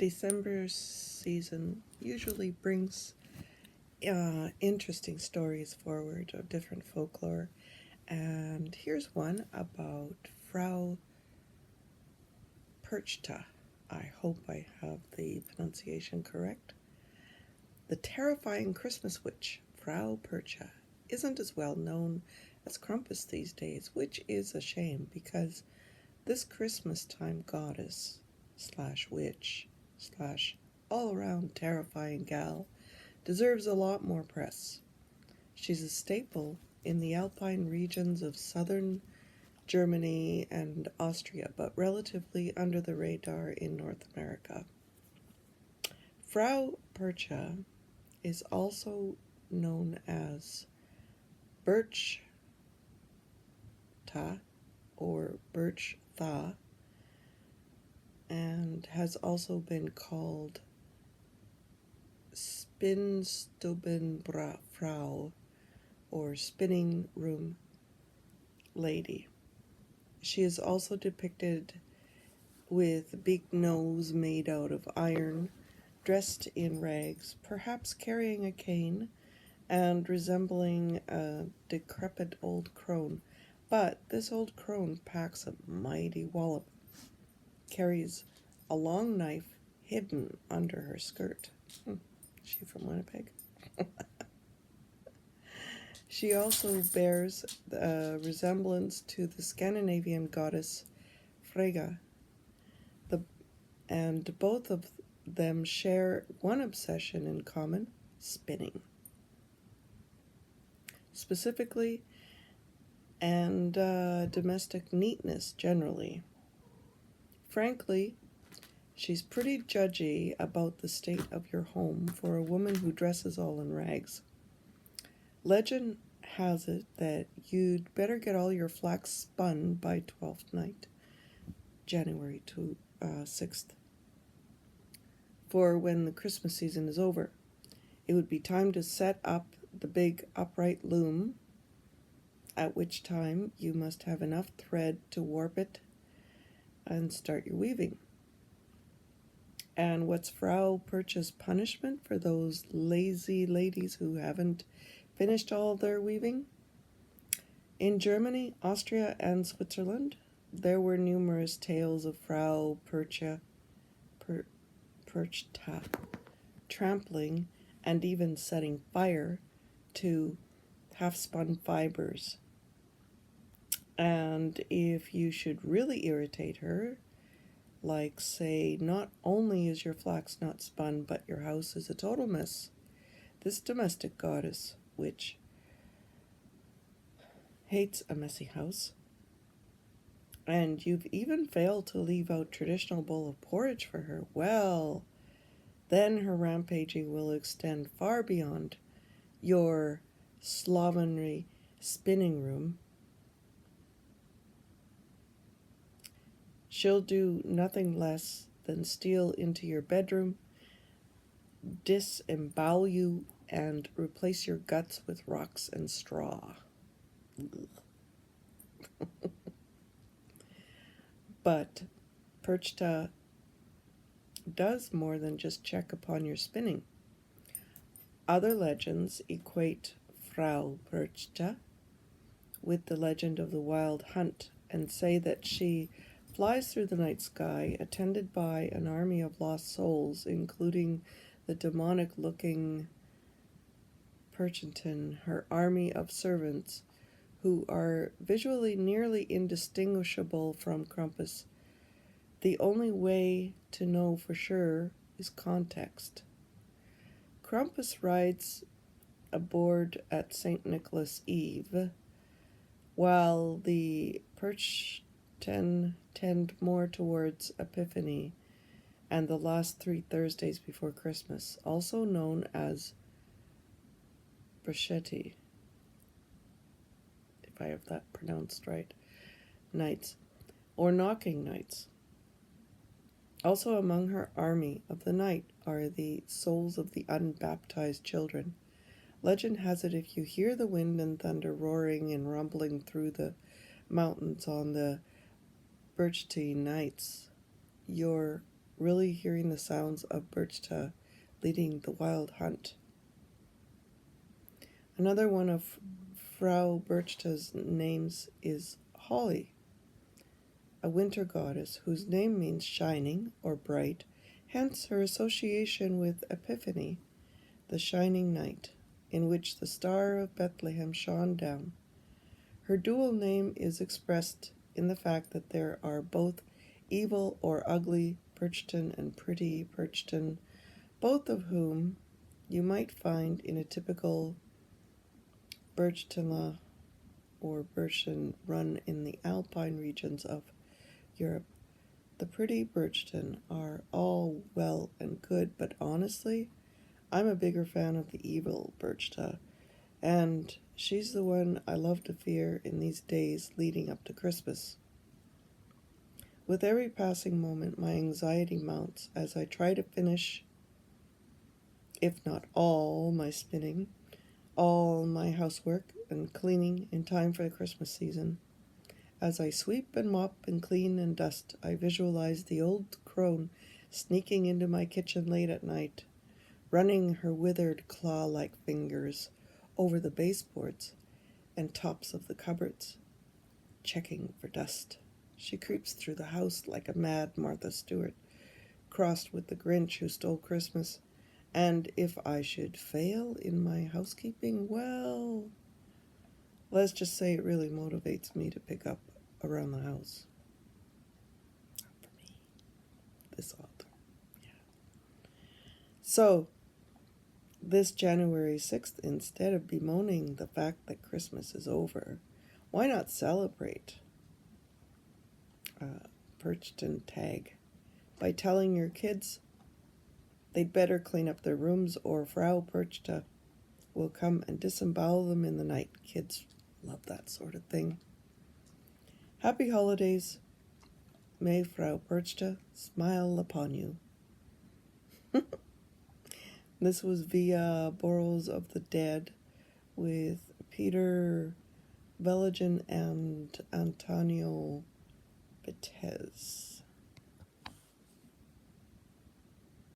December season usually brings interesting stories forward of different folklore. And here's one about Frau Perchta. I hope I have the pronunciation correct. The terrifying Christmas witch, Frau Percha, isn't as well known as Krampus these days, which is a shame because this Christmas time goddess slash witch slash all around terrifying gal deserves a lot more press. She's a staple in the alpine regions of southern Germany and Austria, but relatively under the radar in North America. Frau Percha is also known as Birchta or Birchtha, and has also been called Spinnstubenfrau or spinning room lady. She is also depicted with a big nose made out of iron, dressed in rags, perhaps carrying a cane, and resembling a decrepit old crone. But this old crone packs a mighty wallop, carries a long knife hidden under her skirt. Is she from Winnipeg? She also bears a resemblance to the Scandinavian goddess Frigga, and both of them share one obsession in common: spinning. Specifically, and domestic neatness generally. Frankly, she's pretty judgy about the state of your home for a woman who dresses all in rags. Legend has it that you'd better get all your flax spun by Twelfth Night, January 6th. For when the Christmas season is over, it would be time to set up the big upright loom, at which time you must have enough thread to warp it and start your weaving. And what's Frau Percha's punishment for those lazy ladies who haven't finished all their weaving? In Germany, Austria, and Switzerland, there were numerous tales of Frau Percha, Perchta, trampling and even setting fire to half-spun fibers. And if you should really irritate her, like say, not only is your flax not spun, but your house is a total mess, this domestic goddess, which hates a messy house, and you've even failed to leave out traditional bowl of porridge for her, well, then her rampaging will extend far beyond your slovenly spinning room. She'll do nothing less than steal into your bedroom, disembowel you, and replace your guts with rocks and straw. But Perchta does more than just check upon your spinning. Other legends equate Frau Perchta with the legend of the Wild Hunt and say that she flies through the night sky attended by an army of lost souls, including the demonic-looking Perchinton, her army of servants, who are visually nearly indistinguishable from Krampus. The only way to know for sure is context. Krampus rides aboard at St. Nicholas Eve, while the Perchten tend more towards Epiphany and the last 3 Thursdays before Christmas, also known as Bruschetti, if I have that pronounced right, nights, or knocking nights. Also among her army of the night are the souls of the unbaptized children. Legend has it if you hear the wind and thunder roaring and rumbling through the mountains on the Birchty nights, you're really hearing the sounds of Berchta leading the wild hunt. Another one of Frau Berchta's names is Holly, a winter goddess whose name means shining or bright, hence her association with Epiphany, the shining night, in which the star of Bethlehem shone down. Her dual name is expressed in the fact that there are both evil or ugly Perchton and pretty Perchton, both of whom you might find in a typical Berchtesgaden or Birchen run in the alpine regions of Europe. The pretty Birchten are all well and good, but honestly, I'm a bigger fan of the evil Berchta, and she's the one I love to fear in these days leading up to Christmas. With every passing moment, my anxiety mounts as I try to finish, if not all, my spinning, all my housework and cleaning in time for the Christmas season. As I sweep and mop and clean and dust, I visualize the old crone sneaking into my kitchen late at night, running her withered claw-like fingers over the baseboards and tops of the cupboards, checking for dust. She creeps through the house like a mad Martha Stewart, crossed with the Grinch who stole Christmas. And if I should fail in my housekeeping, well, let's just say it really motivates me to pick up around the house. Not for me, this author. Yeah. So, this January 6th, instead of bemoaning the fact that Christmas is over, why not celebrate Perchton Tag by telling your kids they'd better clean up their rooms or Frau Perchta will come and disembowel them in the night. Kids love that sort of thing. Happy holidays. May Frau Perchta smile upon you. This was via Borals of the Dead with Peter Veligen and Antonio Betez.